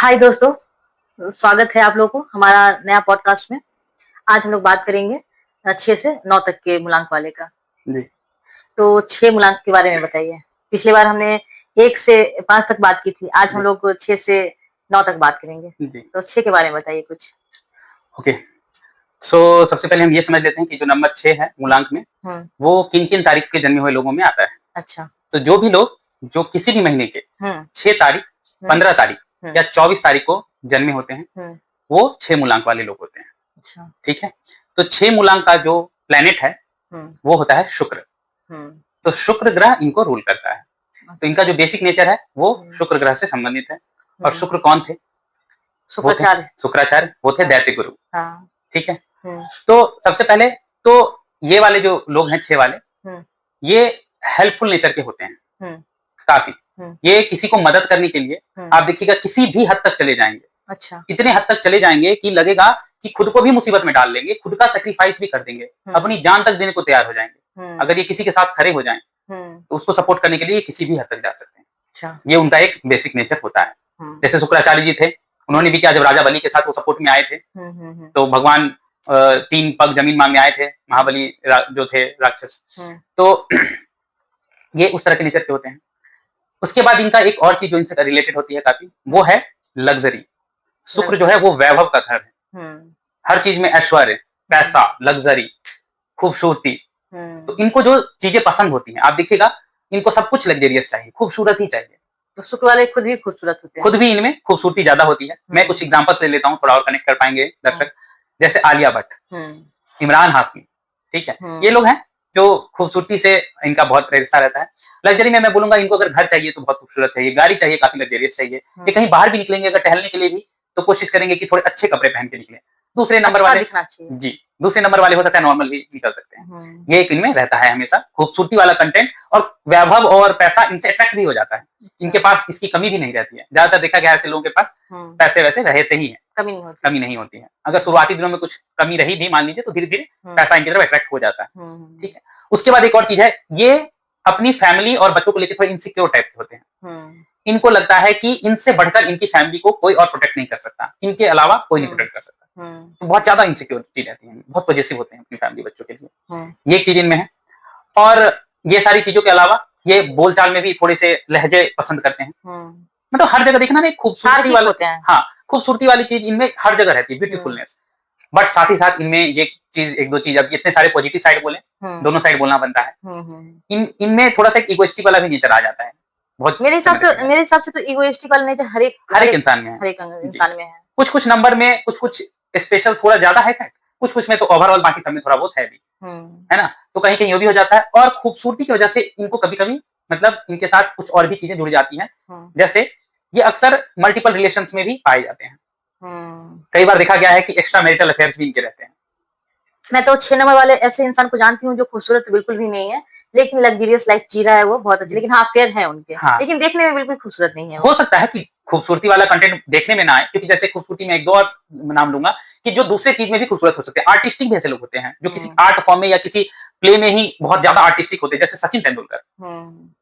हाय दोस्तों, स्वागत है आप लोगों को हमारा नया पॉडकास्ट में। आज हम लोग बात करेंगे 6 से 9 तक के मूलांक वाले का। जी। तो 6 मूलांक के बारे में बताइए। पिछली बार हमने 1 से 5 तक बात की थी, आज हम जी। लोग 6 से 9 तक बात करेंगे। जी। तो 6 के बारे में बताइए कुछ। ओके। सबसे पहले हम ये समझ लेते हैं कि जो नंबर 6 है मूलांक में, हुँ, वो किन-किन तारीख के जन्मे हुए लोगों में आता है। अच्छा। तो जो भी लोग जो किसी भी महीने के हुँ, 6 तारीख, हुँ, 15 तारीख हुँ, या 24 तारीख को जन्मे होते हैं, हुँ, वो 6 मूलांक वाले लोग होते हैं। अच्छा। ठीक है? तो 6 मूलांक का जो प्लैनेट है, हुँ, वो होता है शुक्र। हुँ, तो शुक्र ग्रह इनको रूल करता है। तो इनका अच्छा। जो बेसिक नेचर है, वो हुँ, शुक्र ग्रह से संबंधित है। और हुँ, शुक्र कौन थे? वो थे शुक्राचार्य। शुक्राचार्य, वो थे हाँ, दैत्य गुरु। हाँ, ठीक है? हुँ, तो सबसे पहले तो ये वाले जो लोग हैं 6 वाले, हुँ, ये हेल्पफुल नेचर के होते हैं, हुँ, काफ़ी। हुँ, ये किसी को मदद करने के लिए हुँ, आप देखिएगा किसी भी हद तक चले जाएँगे। अच्छा। इतने हद तक चले जाएँगे कि लगेगा कि खुद को भी मुसीबत में डाल लेंगे, खुद का सैक्रिफाइस भी कर देंगे, हुँ, अपनी जान तक देने को तैयार हो जाएँगे। हुँ, अगर ये किसी के साथ खड़े हो जाएँ, हुँ, तो उसको सपोर्ट करने के लिए ये किसी भी हद तक जा सकते हैं। अच्छा। ये उनका एक बेसिक नेचर होता है। हुँ, जैसे शुक्राचार्य जी थे, उन्होंने हुँ, भी किया जब राजा बलि के साथ वो सपोर्ट में आए थे, हुँ, हुँ, हुँ, तो भगवान 3 पग ज़मीन माँगने आए थे, हुँ, महाबली जो थे राक्षस। हुँ, तो ये उस तरह के नेचर के होते हैं। उसके बाद इनका एक और चीज़ जो इनसे रिलेटेड होती है काफ़ी, वो हुँ, है लग्ज़री। शुक्र जो लग्ज़री। है वो वैभव का घर है। हुँ, हर चीज़ में ऐश्वर्य, हुँ, पैसा, लग्ज़री, खूबसूरती। तो हुँ, इनको जो चीज़ें पसंद होती हैं, आप देखिएगा इनको सब कुछ लग्ज़रियस चाहिए, खूबसूरत ही चाहिए। तो शुक्र वाले खुद भी खूबसूरत होते हैं। खुद भी इनमें खूबसूरती ज़्यादा होती है। मैं कुछ हुँ, एग्ज़ाम्पल्स ले लेता हूँ, थोड़ा और कनेक्ट कर पाएँगे हुँ, दर्शक। जैसे आलिया भट्ट, हुँ, इमरान हाशमी, ठीक है? ये हुँ, लोग हैं जो खूबसूरती से इनका बहुत रिश्ता रहता है। लग्ज़री में मैं बोलूँगा इनको अगर घर चाहिए तो बहुत खूबसूरत चाहिए, गाड़ी चाहिए काफ़ी लग्ज़रियस चाहिए। ये हुँ, कहीं बाहर भी निकलेंगे अगर टहलने के लिए भी, तो कोशिश करेंगे कि थोड़े अच्छे कपड़े पहन के निकलें। दूसरे नंबर अच्छा वाले दिखना चाहिए। जी, दूसरे नंबर वाले हो सकता है नॉर्मल भी निकल सकते हैं। हुँ, ये एक इनमें रहता है हमेशा, खूबसूरती वाला कंटेंट और वैभव और पैसा इनसे अट्रैक्ट भी हो जाता है। अच्छा। इनके पास इसकी कमी भी नहीं रहती है। ज़्यादातर देखा गया है ऐसे लोगों के पास हुँ, पैसे-वैसे रहते ही हैं, कमी नहीं होती। कमी नहीं होती है। अगर हुँ, शुरुआती दिनों में कुछ कमी रही भी मान लीजिए तो धीरे-धीरे हुँ, पैसा इनकी तरफ अट्रैक्ट हो जाता है। हुँ, हुँ, ठीक है? उसके बाद एक और चीज़ है, ये अपनी फैमिली और बच्चों को लेके थोड़े इनसिक्योर टाइप के होते हैं। हुँ, इनको लगता है कि इनसे बढ़कर इनकी फैमिली को कोई और प्रोटेक्ट नहीं कर सकता। इनके अलावा कोई नहीं हुँ, प्रोटेक्ट कर सकता। हुँ, तो बहुत ज़्यादा इनसिक्योरिटी रहती है, बहुत पॉजेसिव होते हैं अपनी फैमिली बच्चों के लिए। हुँ, ये एक चीज़ इनमें है और ये सारी चीज़ों के अलावा ये बोलचाल में भी थोड़े से लहज़े पसंद करते हैं। हुँ, मतलब हर जगह देखना ना एक खूबसूरती सार्वजनिक वाला होते हैं। हाँ, खूबसूरती वाली चीज़ इनमें हर जगह रहती है, हुँ, ब्यूटीफुलनेस। बट साथ ही साथ इनमें ये चीज़ 1-2 चीज़ अब इतने सारे पॉजिटिव साइड बोले, हुँ, दोनों साइड बोलना बनता है। हुँ, हुँ। इनमें थोड़ा-सा एक इगोइस्टिक वाला भी नेचर आ जाता है, बहुत समय देखा गया है। मेरे हिसाब से तो इगोइस्टिक वाला नेचर हर हर एक एक इंसान में है। हर एक जी। इंसान में है। कुछ-कुछ नंबर में कुछ-कुछ स्पेशल थोड़ा ज़्यादा है फैक्ट, कुछ-कुछ में तो ओवरऑल बाकी सब में थोड़ा बहुत है भी, हुँ, है ना? तो कहीं-कहीं ये भी हो जाता है और खूबसूरती की वजह से इनको कभी-कभी मतलब इनके साथ कुछ और भी चीज़ें जुड़ जाती हैं। हुँ, जैसे ये अक्सर मल्टीपल रिलेशंस में भी पाए जाते हैं। हुँ। कई बार देखा गया है कि एक्स्ट्रा मैरिटल अफेयर्स भी इनके रहते हैं। मैं तो 6 नंबर वाले ऐसे इंसान को जानती हूँ जो खूबसूरत तो बिल्कुल भी नहीं है, लेकिन लग्ज़रियस लाइफ़ जी रहा है वो बहुत अच्छी, जी। लेकिन हाँ, फेयर हैं उनके, हाँ, लेकिन देखने में बिल्कुल खूबसूरत नहीं है हो वो। सकता है कि खूबसूरती वाला कंटेंट देखने में ना आए क्योंकि जैसे खूबसूरती में 1-2 और नाम लूँगा कि जो दूसरे चीज़ में भी खूबसूरत हो सकते हैं। आर्टिस्टिक भी ऐसे लोग होते हैं, जो किसी हुँ, आर्ट फॉर्म में या किसी प्ले में ही बहुत ज़्यादा आर्टिस्टिक होते हैं, जैसे सचिन तेंदुलकर, हुँ,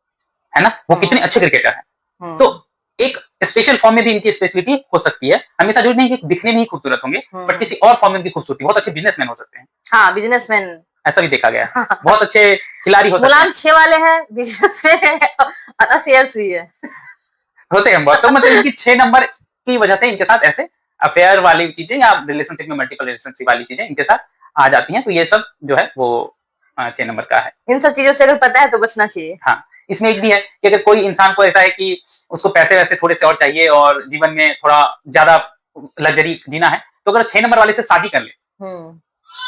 है ना? वो कितने हुँ, अच्छे क्रिकेटर हैं। तो हुँ, एक स्पेशल फॉर्म में भी इनकी स्पेशलिटी हो सकती है। हमेशा ज़रूरी नहीं कि दिखने में ही खूबसूरत होंगे, बट हुँ। किसी और फॉर्म में इनकी खूबसूरती बहुत अच्छे बिज़नेसमैन हो सकते हैं। हाँ, बिज़नेसमैन। ऐसा भी देखा गया है। बहुत अच्छे खिलाड़ी हो सकते हैं। मुलायम 6 वाले हैं, बिज़नेस में है और अफेयर्स भी है। होते हैं बहुत, तो मतलब इनकी 6 नंबर की वजह से इनके साथ ऐसे अफेयर वाली चीज़ें या रिलेशनशिप में मल्टीपल रिलेशनशिप वाली चीज़ें इनके साथ आ जाती हैं। तो ये सब जो है वो 6 नंबर का है। इन सब चीज़ों से अगर पता है तो बचना चाहिए। हाँ, इसमें एक भी है कि अगर कोई इंसान को ऐसा है कि उसको पैसे-वैसे थोड़े से और चाहिए और जीवन में थोड़ा ज़्यादा लग्ज़री जीना है, तो अगर 6 नंबर वाले से शादी कर ले, हुँ,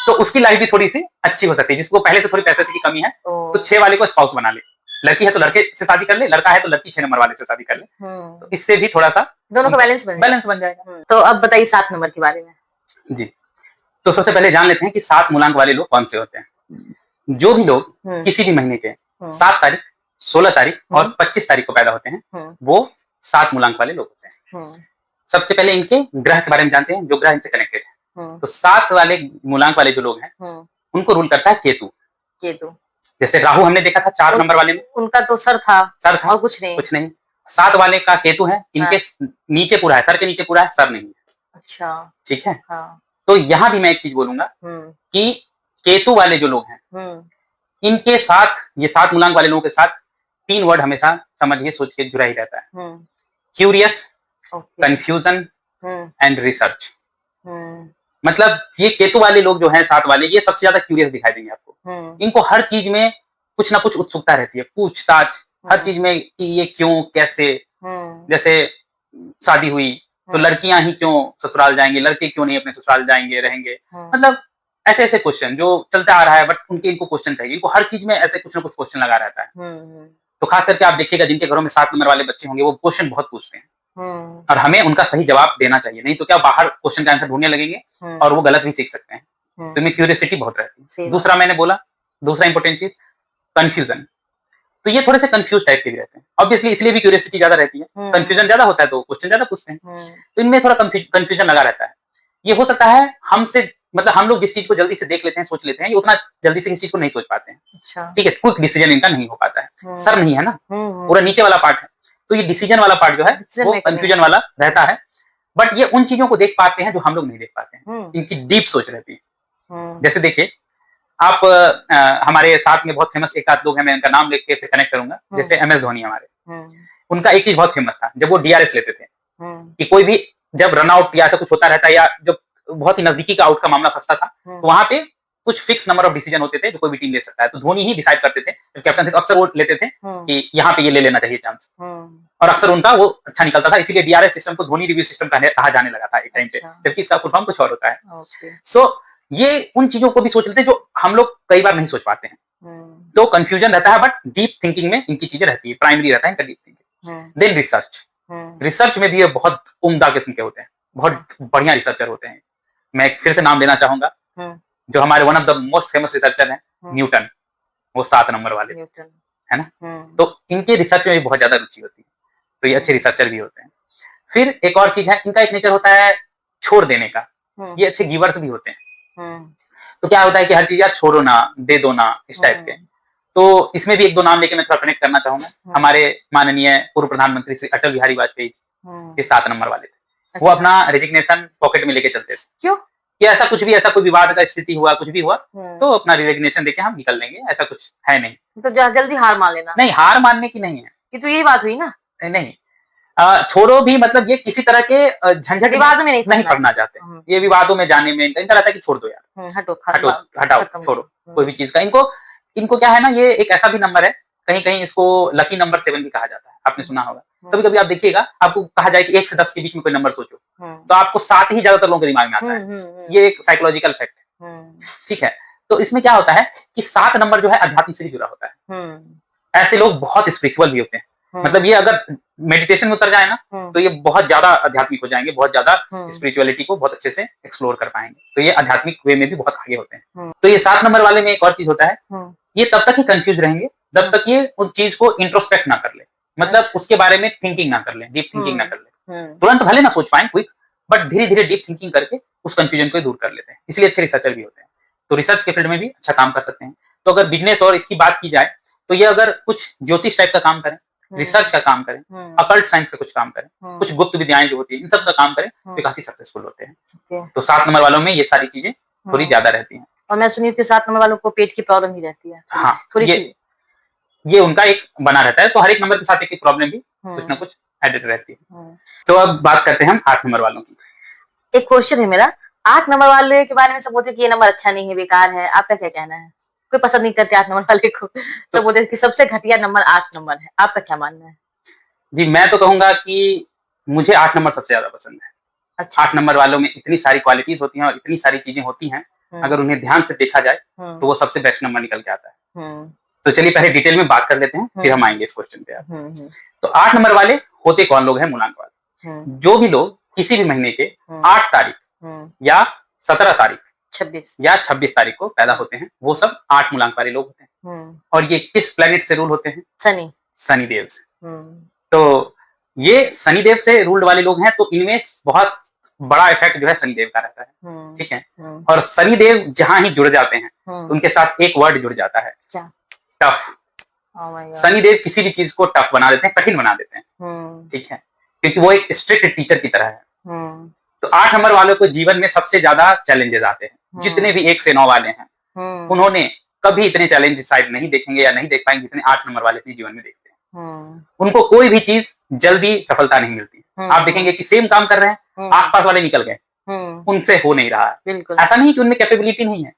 तो उसकी लाइफ़ भी थोड़ी-सी अच्छी हो सकती है। जिसको पहले से थोड़ी पैसे-वैसे की कमी है, तो ओह! 6 वाले को स्पाउस बना ले। लड़की है तो लड़के से शादी कर ले, लड़का है तो लड़की 6 नंबर वाले से शादी कर ले। तो हुँ, इससे भी थोड़ा-सा दोनों का उनको बैलेंस बन बैलेंस जाएगा। बन जाएगा। तो अब बताइए 7 नंबर के बारे में। जी, तो सबसे पहले जान लेते हैं कि 7 मूलांक वाले लोग कौन से होते हैं। जो भी लोग हुँ, किसी भी महीने के हुँ, 7 तारीख, 16 तारीख हुँ, और 25 तारीख को पैदा होते हैं, हुँ, वो 7 मूलांक वाले लोग होते हैं। हुँ, सबसे पहले इनके ग्रह के बारे में जानते हैं, जो ग्रह इनसे कनेक्टेड है। हुँ, तो 7 वाले मूलांक वाले जो लोग हैं, हुँ, उनको रूल करता है केतु। केतु। जैसे राहु हमने देखा था 4 उन नंबर वाले में, उनका तो सर था सर था, और कुछ नहीं। कुछ नहीं। 7 वाले का केतु है, इनके नीचे पूरा है, सर के नीचे पूरा है, सर नहीं है। अच्छा। ठीक है? हाँ। तो यहाँ भी मैं एक चीज़ बोलूँगा कि केतु वाले जो लोग हैं, इनके साथ ये 7 मूलांक वाले लोगों के साथ 3 वर्ड हमेशा समझिए सोच के जुड़ा ही रहता है। Curious, confusion and research. मतलब ये केतु वाले लोग जो हैं 7 वाले, ये सबसे ज़्यादा क्यूरियस दिखाई देंगे आपको। इनको हर चीज़ में कुछ ना कुछ उत्सुकता रहती है, पूछताछ हर चीज़ में कि ये क्यों, कैसे। जैसे शादी हुई तो लड़कियां ही क्यों ससुराल जाएंगे, लड़के क्यों नहीं अपने ससुराल जाएंगे, रहेंगे। मतलब ऐसे ऐसे क्वेश्चन जो चलता आ रहा है, बट इनको क्वेश्चन चाहिए, इनको हर चीज में ऐसे कुछ ना कुछ क्वेश्चन लगा रहता है। तो खास करके आप देखिएगा जिनके घरों में 7 नंबर वाले बच्चे होंगे, वो क्वेश्चन बहुत पूछते हैं और हमें उनका सही जवाब देना चाहिए, नहीं तो क्या बाहर क्वेश्चन का आंसर ढूंढने लगेंगे और वो गलत भी सीख सकते हैं। तो इनमें क्यूरियोसिटी बहुत रहती है। दूसरा मैंने बोला, दूसरा इंपॉर्टेंट चीज कंफ्यूजन। तो ये थोड़े से कंफ्यूज टाइप के भी रहते हैं, ऑब्वियसली इसलिए भी क्यूरियोसिटी ज्यादा रहती है। कंफ्यूजन ज्यादा होता है तो क्वेश्चन ज्यादा पूछते हैं। तो इनमें थोड़ा कंफ्यूजन लगा रहता है। ये हो सकता है हमसे, मतलब हम लोग जिस चीज को जल्दी से देख लेते हैं, सोच लेते हैं, ये उतना जल्दी से किसी चीज को नहीं सोच पाते हैं। अच्छा। ठीक है, क्विक डिसीजन इनका नहीं हो पाता है। सर नहीं है ना, पूरा नीचे वाला पार्ट है, तो ये डिसीजन वाला पार्ट जो है वो कंफ्यूजन वाला रहता है। बट ये उन चीजों को देख पाते हैं जो हम लोग नहीं देख पाते हैं, इनकी डीप सोच रहती है। जैसे देखिए आप हमारे साथ में बहुत फेमस एक आध लोग हैं, मैं उनका नाम लेके फिर कनेक्ट करूंगा। जैसे MS धोनी हमारे, उनका एक चीज बहुत फेमस था, जब वो DRS लेते थे कि कोई भी जब रन आउट या ऐसा कुछ होता रहता है, या जब बहुत ही नजदीकी का आउट का मामला फंसता था, तो वहां पे कुछ फिक्स नंबर ऑफ डिसीजन होते थे जो कोई भी टीम ले सकता है, तो धोनी ही डिसाइड करते थे। जब कैप्टन थे तो अक्सर वो लेते थे कि यहाँ पे ये ले लेना चाहिए चांस, और अक्सर उनका वो अच्छा निकलता था। इसीलिए DRS सिस्टम को धोनी रिव्यू सिस्टम कहा जाने लगा था एक टाइम पे, जबकि इसका फुल फॉर्म कुछ और होता है। सो ये उन चीजों को भी सोच लेते हैं जो हम लोग कई बार नहीं सोच पाते हैं। तो कंफ्यूजन रहता है, बट डीप थिंकिंग में इनकी चीजें रहती है, प्राइमरी रहता है इनका deep thinking. Then research. Research में भी ये बहुत उम्दा किस्म के होते हैं, बहुत बढ़िया रिसर्चर होते हैं। मैं फिर से नाम लेना चाहूंगा, जो हमारे one of the most famous researcher हैं, न्यूटन, वो 7 नंबर वाले है ना। तो इनके रिसर्च में भी बहुत ज्यादा रुचि होती है, तो ये अच्छे रिसर्चर भी होते हैं। फिर एक और चीज है, इनका एक नेचर होता है छोड़ देने का, ये अच्छे गिवर्स भी होते हैं। तो क्या होता है कि हर चीज यार छोड़ो ना, दे दो ना, इस टाइप के। तो इसमें भी एक दो नाम लेके मैं थोड़ा कनेक्ट करना चाहूंगा। हमारे माननीय पूर्व प्रधानमंत्री श्री अटल बिहारी वाजपेयी के 7 नंबर वाले थे। वो अपना रेजिग्नेशन पॉकेट में लेके चलते थे। क्यों? कि ऐसा कुछ भी, ऐसा कोई विवाद का स्थिति हुआ, कुछ भी हुआ, तो अपना रेजिग्नेशन देके हम निकल लेंगे, ऐसा कुछ है नहीं। तो जल्दी हार मान लेना? नहीं, हार मानने की नहीं है, ये तो यही बात हुई ना। नहीं, छोड़ो भी मतलब ये किसी तरह के झंझट विवादों में नहीं पड़ना चाहते। ये विवादों में जाने में इनका रहता है कि छोड़ दो यार, हटाओ, छोड़ो कोई भी चीज का। इनको क्या है ना, ये एक ऐसा भी नंबर है, कहीं कहीं इसको लकी नंबर 7 भी कहा जाता है, आपने सुना होगा। कभी कभी आप देखिएगा, आपको कहा जाए कि 1 से 10 के बीच में कोई नंबर सोचो, तो आपको 7 ही ज्यादातर लोगों के दिमाग में आता है। ये एक साइकोलॉजिकल फैक्ट है। ठीक है, तो इसमें क्या होता है कि 7 नंबर जो है अध्यात्म से भी जुड़ा होता है। ऐसे लोग बहुत स्पिरिचुअल भी होते हैं, मतलब ये अगर मेडिटेशन में उतर जाए ना, तो ये बहुत ज्यादा आध्यात्मिक हो जाएंगे, बहुत ज्यादा स्पिरिचुअलिटी को बहुत अच्छे से एक्सप्लोर कर पाएंगे। तो ये आध्यात्मिक वे में भी बहुत आगे होते हैं। तो ये 7 नंबर वाले में एक और चीज होता है, ये तब तक ही कंफ्यूज रहेंगे जब तक ये उन चीज को इंट्रोस्पेक्ट ना कर ले, मतलब उसके बारे में थिंकिंग ना कर ले, डीप थिंकिंग ना कर ले। तुरंत भले ना सोच पाए क्विक, बट धीरे धीरे डीप थिंकिंग करके उस कंफ्यूजन को दूर कर लेते हैं। इसलिए अच्छे रिसर्चर भी होते हैं। तो रिसर्च के फील्ड में भी अच्छा काम कर सकते हैं। तो अगर बिजनेस और इसकी बात की जाए, तो ये अगर कुछ ज्योतिष टाइप का काम करें, रिसर्च का काम करें, अकल्ट साइंस का कुछ काम करें, कुछ गुप्त विद्याएं जो होती है, इन सब का काम करें, तो काफी सक्सेसफुल होते हैं। तो 7 नंबर वालों में ये सारी चीजें थोड़ी ज्यादा रहती हैं। और मैं सुनी कि 7 नंबर वालों को पेट की प्रॉब्लम ही रहती है। हाँ, ये उनका एक बना रहता है। तो हर एक नंबर के साथ एक प्रॉब्लम भी कुछ ना कुछ एडेड रहती है। तो अब बात करते हैं हम 8 नंबर वालों की। एक क्वेश्चन है मेरा, 8 नंबर वाले के बारे में सब बोलते हैं कि ये नंबर अच्छा नहीं है, बेकार है, आपका क्या कहना है? कोई पसंद नहीं करते 8 नंबर वाले को, सब बोलते हैं कि सबसे घटिया नंबर 8 नंबर है, आपका क्या मानना है? जी, मैं तो कहूंगा कि मुझे 8 नंबर सबसे ज्यादा पसंद है। अच्छा। 8 नंबर वालों में इतनी सारी क्वालिटीज होती हैं और इतनी सारी चीजें होती हैं, अगर उन्हें ध्यान से देखा जाए तो वो सबसे बेस्ट नंबर निकल के आता है। तो चलिए पहले डिटेल में बात कर लेते हैं, फिर हम आएंगे इस क्वेश्चन पे। तो 8 नंबर वाले होते कौन लोग हैं? मूलांक वाले। जो भी लोग किसी भी महीने के 8 तारीख या 17 तारीख 26 या 26 तारीख को पैदा होते हैं, वो सब 8 मूलांक वाले लोग होते हैं। और ये किस प्लेनेट से रूल होते हैं? शनिदेव से। तो ये शनिदेव से रूल्ड वाले लोग हैं, तो इनमें बहुत बड़ा इफेक्ट जो है शनिदेव का रहता है। ठीक है, और शनिदेव जहां ही जुड़ जाते हैं, उनके साथ एक वर्ड जुड़ जाता है, tough. Oh my God. Sunny Deol किसी भी चीज को टफ बना देते हैं, कठिन बना देते हैं, ठीक है, क्योंकि वो एक स्ट्रिक्ट टीचर की तरह है। तो 8 नंबर वालों को जीवन में सबसे ज्यादा चैलेंजेस आते हैं। जितने भी 1 से 9 वाले हैं, उन्होंने कभी इतने चैलेंजेस शायद नहीं देखेंगे या नहीं देख पाएंगे जितने 8 नंबर वाले अपने जीवन में देखते हैं। उनको कोई भी चीज जल्दी सफलता नहीं मिलती। आप देखेंगे कि सेम काम कर रहे हैं, आसपास वाले निकल गए, उनसे हो नहीं रहा है। बिल्कुल। ऐसा नहीं कि उनमें कैपेबिलिटी नहीं है,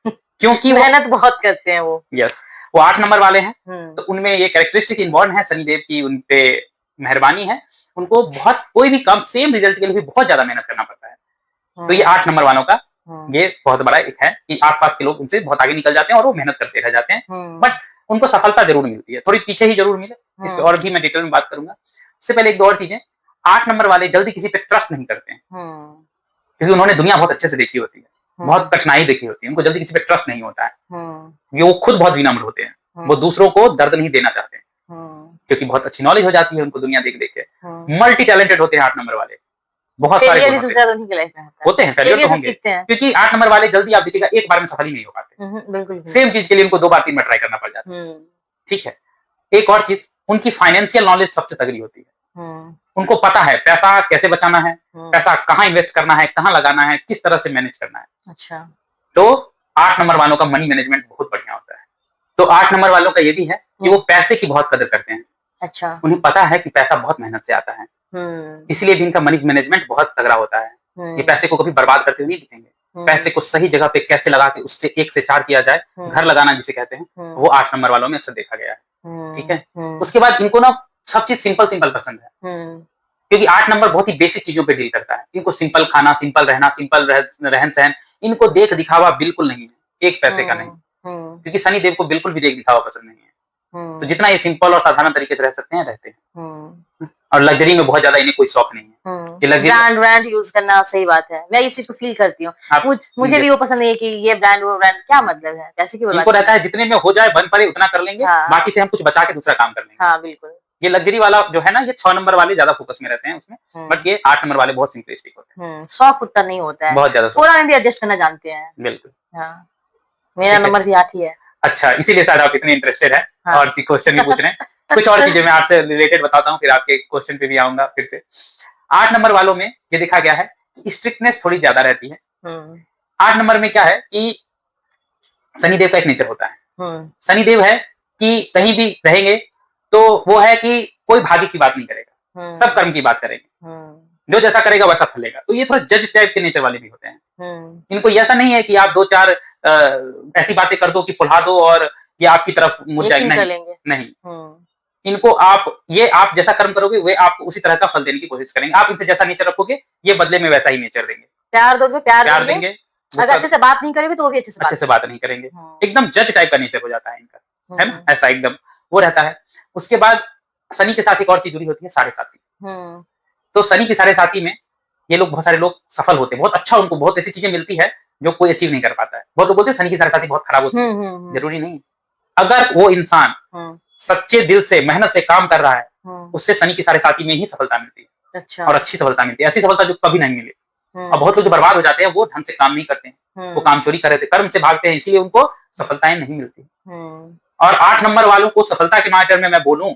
क्योंकि मेहनत बहुत करते हैं वो। यस, वो 8 नंबर वाले हैं, तो उनमें ये कैरेक्टरिस्टिक इनबॉर्न है। सनी देव की उनपे मेहरबानी है, उनको बहुत कोई भी काम सेम रिजल्ट के लिए भी बहुत ज्यादा मेहनत करना पड़ता है। तो ये 8 नंबर वालों का ये बहुत बड़ा एक है कि आसपास के लोग उनसे बहुत आगे निकल जाते हैं और वो मेहनत करते रह जाते हैं, बट उनको सफलता जरूर मिलती है, थोड़ी पीछे ही जरूर मिले। इस पे और भी मैं डिटेल में बात करूंगा। उससे पहले एक दो और चीजें, 8 नंबर वाले जल्दी किसी पे ट्रस्ट नहीं करते हैं, क्योंकि उन्होंने दुनिया बहुत अच्छे से देखी होती है, बहुत कठिनाई देखी होती है, उनको जल्दी किसी पे ट्रस्ट नहीं होता है। वो खुद बहुत विनम्र होते हैं, वो दूसरों को दर्द नहीं देना चाहते हैं, क्योंकि बहुत अच्छी नॉलेज हो जाती है उनको दुनिया देख देख के। मल्टी टैलेंटेड होते हैं 8 नंबर वाले, बहुत सारे होते हैं, फेलियर तो होंगे, क्योंकि 8 नंबर वाले जल्दी आप देखिएगा एक बार में सफल ही नहीं हो पाते। सेम चीज के लिए उनको 2 बार 3 बार ट्राई करना पड़ जाता है, ठीक है। एक और चीज, उनकी फाइनेंशियल नॉलेज सबसे तगड़ी होती है। उनको पता है पैसा कैसे बचाना है, पैसा कहाँ इन्वेस्ट करना है, कहाँ लगाना है, किस तरह से मैनेज करना है। अच्छा। तो 8 नंबर वालों का मनी मैनेजमेंट बहुत बढ़िया होता है। तो 8 नंबर वालों का ये भी है कि वो पैसे की बहुत कदर करते हैं। अच्छा। उन्हें पता है कि पैसा बहुत मेहनत से आता है, इसलिए भी इनका मनी मैनेजमेंट बहुत तगड़ा होता है। ये पैसे को कभी बर्बाद करते हुए नहीं दिखेंगे। पैसे को सही जगह पे कैसे लगा के उससे 1 से 4 किया जाए, घर लगाना जिसे कहते हैं, वो 8 नंबर वालों में अक्सर देखा गया है, ठीक है। उसके बाद इनको ना सब चीज सिंपल सिंपल पसंद है, क्योंकि 8 नंबर बहुत ही बेसिक चीजों पे डील करता है। इनको सिंपल खाना, सिंपल रहना, सिंपल रहन सहन, इनको देख दिखावा बिल्कुल नहीं है, 1 पैसे का नहीं, क्योंकि सनी देव को बिल्कुल भी देख दिखावा पसंद नहीं है। तो जितना ये सिंपल और साधारण तरीके से रह सकते हैं रहते हैं, और लग्जरी में बहुत ज्यादा इन्हें कोई शौक नहीं है। ब्रांड यूज करना सही बात है, मैं इस चीज को फील करती हूँ। मुझे भी वो पसंद नहीं है कि ये ब्रांड वो ब्रांड, क्या मतलब है, कैसे की इनको रहता है जितने में हो जाए बन पड़े उतना कर लेंगे, बाकी से हम कुछ बचा के दूसरा काम कर लेंगे। हाँ बिल्कुल। ये लग्जरी वाला जो है ना, ये 6 नंबर वाले ज्यादा फोकस में रहते हैं उसमें, बट ये 8 नंबर वाले बहुत सिंपलिस्टिक होते हैं। शौक उतना नहीं होता है, बहुत ज्यादा थोड़ा में भी एडजस्ट करना जानते हैं। बिल्कुल। हाँ, मेरा नंबर भी 8 ही है। अच्छा, इसीलिए शायद आप इतने इंटरेस्टेड हैं और क्वेश्चन भी पूछ रहे हैं। कुछ और चीजें मैं आपसे रिलेटेड बताता हूँ, फिर आपके क्वेश्चन पे भी आऊंगा फिर से। 8 नंबर वालों में ये देखा गया है कि स्ट्रिक्टनेस थोड़ी ज्यादा रहती है। 8 नंबर में क्या है कि सनी देव का एक नेचर होता है। सनी देव है कि कहीं भी रहेंगे तो वो है कि कोई भाग्य की बात नहीं करेगा, सब कर्म की बात करेंगे, जो जैसा करेगा वैसा फलेगा। तो ये थोड़ा जज टाइप के नेचर वाले भी होते हैं। इनको ऐसा नहीं है कि आप 2-4 ऐसी बातें कर दो कि फुला दो और ये आपकी तरफ मुड़ जाएगी, नहीं। इनको आप जैसा कर्म करोगे वे आपको उसी तरह का फल देने की कोशिश करेंगे। आप इनसे जैसा नेचर रखोगे ये बदले में वैसा ही नेचर देंगे। प्यार दोगे, प्यार देंगे। अगर अच्छे से बात नहीं करेंगे तो वो भी अच्छे से बात नहीं करेंगे। एकदम जज टाइप का नेचर हो जाता है इनका, है ना, ऐसा एकदम वो रहता है। उसके बाद सनी के साथ एक और चीज जुड़ी होती है, साढ़े साथी। तो सनी की साढ़े साथी में ये लोग, बहुत सारे लोग सफल होते हैं, बहुत अच्छा, उनको बहुत ऐसी चीजें मिलती है जो कोई अचीव नहीं कर पाता है। बहुत लोग बोलते हैं सनी की साढ़े साथी बहुत खराब होती है, जरूरी नहीं। अगर वो इंसान सच्चे दिल से मेहनत से काम कर रहा है, उससे सनी की साढ़े साथी में ही सफलता मिलती है। अच्छा। और अच्छी सफलता मिलती है, ऐसी सफलता जो कभी नहीं मिले। और बहुत लोग जो बर्बाद हो जाते हैं वो ढंग से काम नहीं करते हैं, वो काम चोरी कर रहे थे, कर्म से भागते हैं, इसीलिए उनको सफलताएं नहीं मिलती। और 8 नंबर वालों को सफलता के मैटर में मैं बोलूं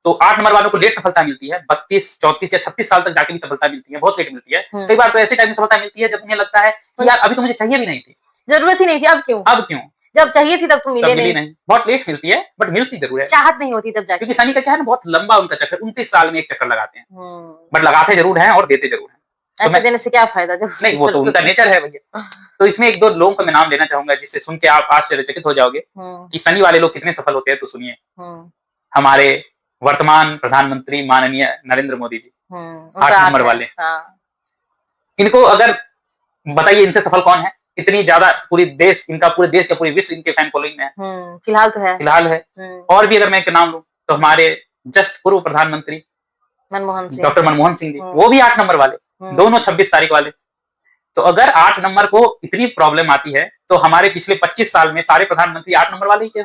तो 8 नंबर वालों को लेट सफलता मिलती है, 32, 34 या 36 साल तक जाके भी सफलता मिलती है, बहुत लेट मिलती है। कई बार तो ऐसे टाइम में सफलता मिलती है जब उन्हें लगता है कि यार अभी तो मुझे चाहिए भी नहीं थी, जरूरत ही नहीं थी, अब क्यों जब चाहिए थी तब तो मिली नहीं। बहुत लेट मिलती है बट मिलती जरूर है, चाहत नहीं होती तब जाके। क्योंकि सनी का क्या है ना, बहुत लंबा उनका चक्कर, 29 साल में एक चक्कर लगाते हैं, बट लगाते जरूर हैं और देते जरूर हैं। ऐसे देने से क्या फायदा जब नहीं, वो तो उनका नेचर है भैया। तो इसमें 1-2 लोगों का मैं नाम लेना चाहूंगा जिससे सुन के आप आश्चर्यचकित हो जाओगे कि सनी वाले लोग कितने सफल होते हैं। तो सुनिए, हमारे वर्तमान प्रधानमंत्री माननीय नरेंद्र मोदी जी, 8 नंबर वाले। इनको अगर बताइए इनसे सफल कौन है, इतनी ज्यादा पूरे देश का पूरे विश्व इनके फैन फॉलोइंग में है। फिलहाल है। और भी अगर मैं नाम लूं तो हमारे जस्ट पूर्व प्रधानमंत्री डॉक्टर मनमोहन सिंह जी, वो भी 8 नंबर वाले, दोनों 26 तारीख वाले। तो अगर 8 नंबर को इतनी प्रॉब्लम आती है तो हमारे पिछले 25 साल में सारे प्रधानमंत्री 8 नंबर वाले ही थे।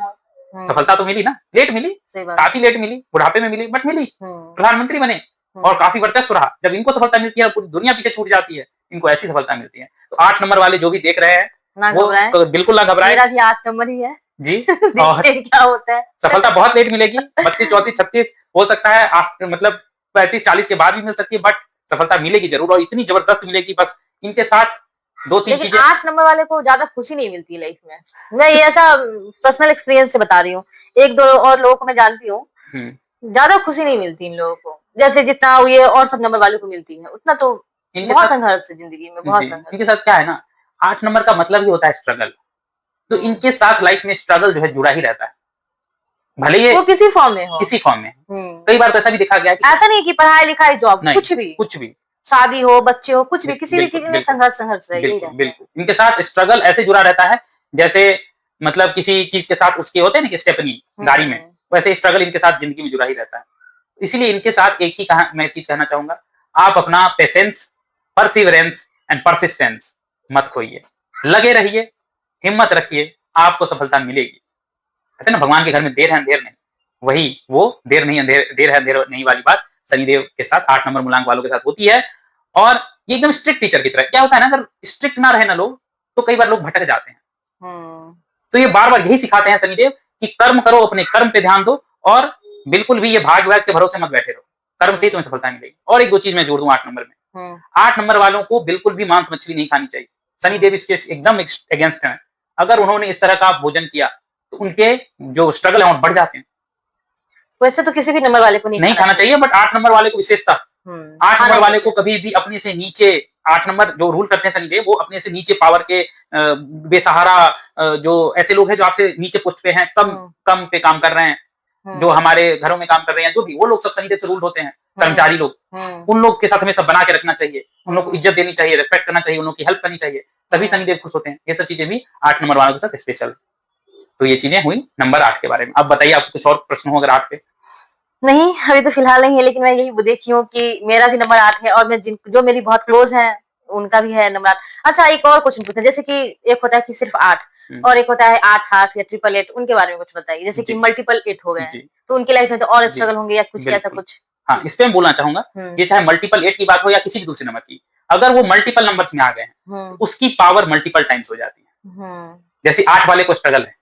सफलता तो मिली ना, लेट मिली, काफी लेट मिली, बुढ़ापे में मिली, बट मिली, प्रधानमंत्री बने और काफी वर्चस्व रहा। जब इनको सफलता मिलती है पूरी दुनिया पीछे छूट जाती है, इनको ऐसी सफलता मिलती है। तो 8 नंबर वाले जो भी देख रहे हैं वो बिल्कुल ना घबराएं। मेरा भी 8 नंबर ही है। जी। देखते और हैं क्या होता है। सफलता बहुत लेट मिलेगी, 32, 34, 36 हो सकता है मतलब 35, 40 के बाद भी मिल सकती है, बट सफलता मिलेगी जरूर और इतनी जबरदस्त मिलेगी। बस इनके साथ 2-3 लेकिन चीजें। 8 नंबर वाले को ज्यादा खुशी नहीं मिलती है लाइफ में। मैं ये ऐसा पर्सनल एक्सपीरियंस से बता रही हूँ। 1-2 और लोगों को मैं जानती हूँ, ज्यादा खुशी नहीं मिलती इन लोगों को। जैसे जितना ये और सब नंबर वालों को मिलती है, उतना तो इनके बहुत साथ संघर्ष है जिंदगी में, जी, बहुत इनके संघर्ष। साथ क्या है ना, 8 नंबर का मतलब ही होता है स्ट्रगल। तो इनके साथ लाइफ में स्ट्रगल जो है जुड़ा ही रहता है। भले ये वो किसी फॉर्म में हो। किसी फॉर्म में। कई बार तो ऐसा भी देखा गया है कि ऐसा नहीं कि पढ़ाई-लिखाई, जॉब, नहीं, कुछ भी। कुछ भी। शादी हो, बच्चे हो, कुछ भी, किसी भी बिल्कुल, चीज़ में बिल्कुल, संघर्ष यही बिल्कुल, रहता है। बिल्कुल। इनके साथ स्ट्रगल ऐसे जुड़ा रहता है, जैसे मतलब किसी चीज़ के साथ उसके होते हैं ना कि स्टेपनी गाड़ी में, वैसे स्ट्रगल इनके साथ ज़िंदगी में जुड़ा ही रहता है। इसीलिए इनके साथ एक ही मैं चीज़ कहना चाहूँगा, आप अपना पेशेंस, परसिवरेंस एंड परसिस्टेंस मत खोइए। लगे रहिए, हिम्मत रखिए, आपको सफलता मिलेगी। कहते हैं ना भगवान के घर में देर है अंधेर नहीं, वही वो देर है अंधेर नहीं वाली बात शनिदेव के साथ 8 नंबर मूलांक वालों के साथ होती है। और ये एकदम स्ट्रिक्ट टीचर की तरह। क्या होता है ना, अगर स्ट्रिक्ट ना रहे ना लोग, तो कई बार लोग भटक जाते हैं। तो ये बार-बार यही सिखाते हैं शनिदेव कि कर्म करो, अपने कर्म पे ध्यान दो और बिल्कुल भी ये भाग-वाग के भरोसे मत बैठे रहो। कर्म से ही तुम्हें सफलता मिलेगी। और एक 2 चीज़ मैं जोड़ दूँ 8 नंबर में। 8 नंबर वालों को बिल्कुल भी मांस-मछली नहीं खानी चाहिए। शनिदेव इसके एकदम अगेंस्ट हैं। अगर उन्होंने इस तरह का भोजन किया, तो उनके जो स्ट्रगल है वो बढ़ जाते हैं। वैसे तो किसी भी नंबर वाले को नहीं खाना चाहिए, बट 8 नंबर वाले को विशेषता। 8 नंबर वाले को कभी भी अपने से नीचे, 8 नंबर जो रूल करते हैं शनिदेव, वो अपने से नीचे पावर के बेसहारा जो ऐसे लोग हैं जो आपसे नीचे पोस्ट पे हैं, कम पे काम कर रहे हैं, जो हमारे घरों में काम कर रहे हैं, जो भी वो लोग सब शनिदेव से रूल्ड होते हैं, कर्मचारी लोग। उन लोग के साथ हमें सब बना के रखना चाहिए, उन लोग को इज्जत देनी चाहिए, रिस्पेक्ट करना चाहिए, उन लोग की हेल्प करनी चाहिए, तभी शनिदेव खुश होते हैं। ये सब चीजें भी 8 नंबर वालों के साथ स्पेशल। तो ये चीजें हुई नंबर 8 के बारे में। अब बताइए आपको कुछ और प्रश्न हो अगर 8 पे। नहीं, अभी तो फिलहाल नहीं है, लेकिन मैं यही देखी हूँ कि मेरा भी नंबर 8 है और मैं जो मेरी बहुत क्लोज है, उनका भी है नंबर 8। अच्छा, एक और क्वेश्चन पूछना, जैसे कि एक होता है कि सिर्फ 8 और एक होता है 8-8 या 888, उनके बारे में कुछ बताइए। जैसे कि मल्टीपल 8 हो गए हैं, तो उनकी लाइफ में तो और स्ट्रगल होंगे या कुछ ऐसा कुछ? हाँ, इस पे मैं बोलना चाहूंगा, ये चाहे मल्टीपल 8 की बात हो या किसी भी दूसरे नंबर की, अगर वो मल्टीपल नंबर्स में आ गए हैं, तो उसकी पावर मल्टीपल टाइम्स हो जाती है। जैसे 8 वाले को स्ट्रगल है,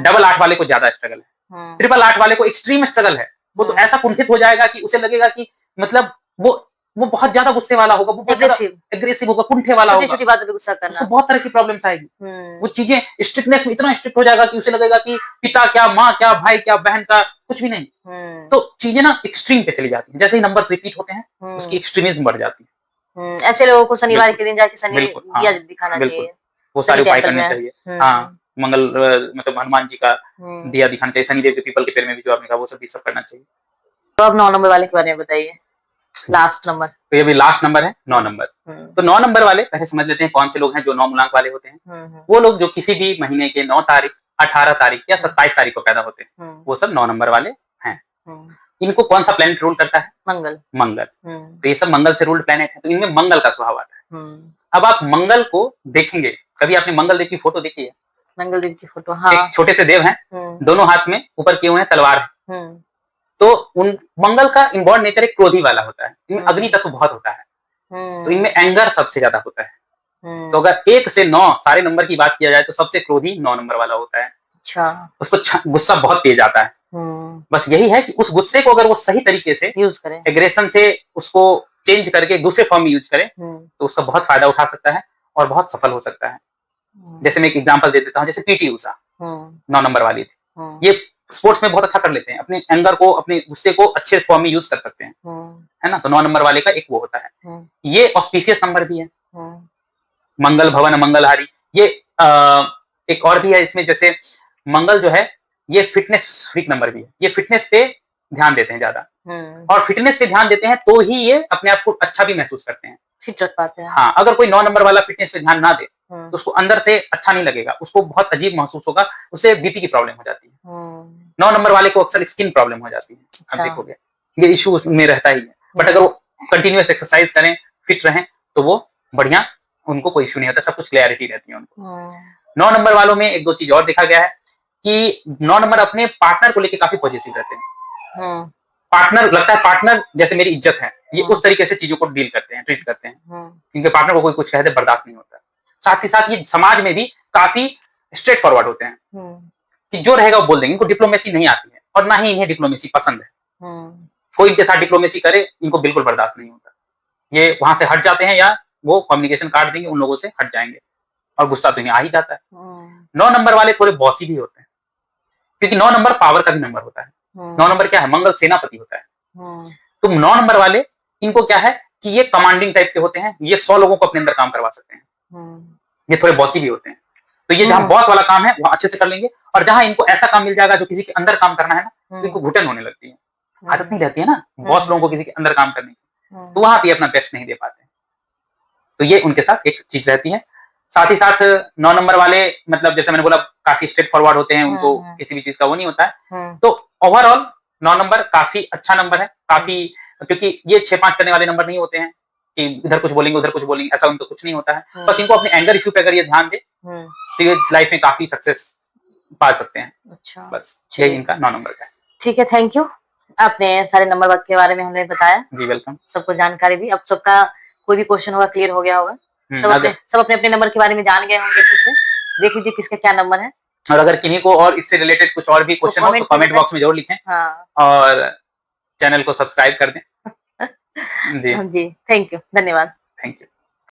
डबल 8 वाले को ज्यादा स्ट्रगल है, ट्रिपल 8 वाले को एक्सट्रीम स्ट्रगल है। वो तो ऐसा कुंठित हो जाएगा कि उसे लगेगा कि मतलब वो बहुत ज्यादा गुस्से वाला होगा, वो बहुत एग्रेसिव होगा, कुंठे वाला होगा, छोटी-छोटी बातों पे गुस्सा करना, उसको बहुत तरह की प्रॉब्लम्स आएगी। वो चीजें स्ट्रिक्टनेस में इतना स्ट्रिक्ट हो जाएगा कि उसे लगेगा कि पिता क्या, माँ क्या, भाई क्या, बहन का कुछ भी नहीं। तो चीजें ना एक्सट्रीम पे चली जाती है। जैसे ही नंबर्स रिपीट होते हैं, उसकी एक्सट्रीमिज्म बढ़ जाती है। ऐसे लोगों को शनिवार के दिन जाके शनि दिया दिखाना चाहिए, वो सारे उपाय करने चाहिए। हाँ, मंगल मतलब हनुमान जी का दिया दिखाना चाहिए, शनिदेव के पीपल के पेड़ में भी जो आपने कहा वो सब करना चाहिए। तो अब 9 नंबर वाले के बारे में बताइए, लास्ट नंबर। तो ये भी लास्ट नंबर है 9 नंबर। तो 9 नंबर वाले पहले समझ लेते हैं कौन से लोग हैं जो 9 मूलांक वाले होते हैं। वो लोग जो किसी भी महीने के 9 तारीख, 18 तारीख या 27 तारीख को पैदा होते हैं, वो सब 9 नंबर वाले हैं। इनको कौन सा प्लेनेट रूल करता है? मंगल। तो ये सब मंगल से रूल्ड प्लेनेट है, तो इनमें मंगल का स्वभाव आता है। अब आप मंगल को देखेंगे, कभी आपने मंगल देव की फोटो देखी है? मंगल देव की फोटो, हाँ। एक छोटे से देव हैं, दोनों हाथ में ऊपर किए हुए हैं तलवार है। तो उन मंगल का इनबॉर्न नेचर एक क्रोधी वाला होता है, इनमें अग्नि तत्व बहुत होता है, तो इनमें एंगर सबसे ज्यादा होता है। तो अगर 1 से 9 सारे नंबर की बात किया जाए तो सबसे क्रोधी 9 नंबर वाला होता है। अच्छा, उसको गुस्सा बहुत तेज आता है। बस यही है कि उस गुस्से को अगर वो सही तरीके से यूज करें, एग्रेशन से उसको चेंज करके दूसरे फॉर्म में यूज करें, तो उसका बहुत फायदा उठा सकता है और बहुत सफल हो सकता है। जैसे मैं एक एग्जांपल दे देता हूँ, जैसे पीटी उषा 9 नंबर वाली थी। ये स्पोर्ट्स में बहुत अच्छा कर लेते हैं, अपने एंगर को, अपने गुस्से को अच्छे फॉर्म में यूज कर सकते हैं, है ना। तो 9 नंबर वाले का एक वो होता है। ये ऑस्पिशियस नंबर भी है, मंगल भवन मंगलहारी। ये एक और भी है इसमें, जैसे मंगल जो है ये फिटनेस फ्रीक नंबर भी है, ये फिटनेस पे ध्यान देते हैं ज्यादा, और फिटनेस पे ध्यान देते हैं तो ही ये अपने आप को अच्छा भी महसूस करते हैं, फिट रख पाते हैं। हाँ, अगर कोई 9 नंबर वाला फिटनेस पे ध्यान ना दे, तो उसको अंदर से अच्छा नहीं लगेगा, उसको बहुत अजीब महसूस होगा, उससे बीपी की प्रॉब्लम हो जाती है। 9 नंबर वाले को अक्सर स्किन प्रॉब्लम हो जाती है, आप देखोगे ये इशू में रहता ही है। बट अगर वो कंटिन्यूअस एक्सरसाइज करें, फिट रहें, तो वो बढ़िया, उनको कोई इशू नहीं होता, सब कुछ क्लैरिटी रहती है उनको। 9 नंबर वालों में एक दो चीज और देखा गया है कि 9 नंबर अपने पार्टनर को लेके काफी पॉजिटिव रहते हैं। पार्टनर लगता है, पार्टनर जैसे मेरी इज्जत है, ये उस तरीके से चीजों को डील करते हैं, ट्रीट करते हैं, क्योंकि पार्टनर को कोई कुछ कह दे बर्दाश्त नहीं होता। साथ ही साथ ये समाज में भी काफी स्ट्रेट फॉरवर्ड होते हैं। कि जो रहेगा वो बोल देंगे। इनको डिप्लोमेसी नहीं आती है और ना ही इन्हें डिप्लोमेसी पसंद है। कोई इनके साथ डिप्लोमेसी करे इनको बिल्कुल बर्दाश्त नहीं होता। ये वहां से हट जाते हैं या वो कम्युनिकेशन काट देंगे, उन लोगों से हट जाएंगे और गुस्सा तो इन्हें आ ही जाता है। 9 नंबर वाले थोड़े बॉसी भी होते हैं, क्योंकि 9 नंबर पावर का भी नंबर होता है। 9 नंबर क्या है, मंगल सेनापति होता है। तो 9 नंबर वाले इनको क्या है कि ये कमांडिंग टाइप के होते हैं, ये 100 लोगों को अपने अंदर काम करवा सकते हैं। ये थोड़े बॉसी भी होते हैं। तो ये जहां बॉस वाला काम है वहां अच्छे से कर लेंगे, और जहां इनको ऐसा काम मिल जाएगा जो किसी के अंदर काम करना है ना, तो इनको घुटन होने लगती है। आदत नहीं रहती है ना बॉस लोगों को किसी के अंदर काम करने की, तो वहां भी अपना बेस्ट नहीं दे पाते। तो ये उनके साथ एक चीज रहती है। साथ ही साथ 9 नंबर वाले मतलब जैसे मैंने बोला काफी स्ट्रेट फॉरवर्ड होते हैं, उनको किसी भी चीज का वो नहीं होता है। तो ओवरऑल 9 नंबर काफी अच्छा नंबर है, काफी, क्योंकि ये 6-5 करने वाले नंबर नहीं होते हैं कि इधर कुछ बोलेंगे उधर कुछ बोलेंगे, ऐसा उनको कुछ नहीं होता है। बस इनको अपने एंगर इश्यू पे अगर ये ध्यान दे तो ये लाइफ में काफी सक्सेस पा सकते हैं। अच्छा, बस यही इनका 9 नंबर का है। ठीक है, थैंक यू। आपने सारे नंबर के बारे में हमें बताया। जी वेलकम। सबको जानकारी दी। अब सबका कोई भी क्वेश्चन होगा क्लियर हो गया होगा। सब अपने अपने नंबर के बारे में जान गए होंगे अच्छे से। देख लीजिए किसका क्या नंबर है, और अगर किन्हीं को और इससे रिलेटेड कुछ और भी क्वेश्चन हो तो कमेंट बॉक्स में जरूर लिखें। हाँ। और चैनल को सब्सक्राइब कर दें। जी जी, थैंक यू, धन्यवाद। Thank you.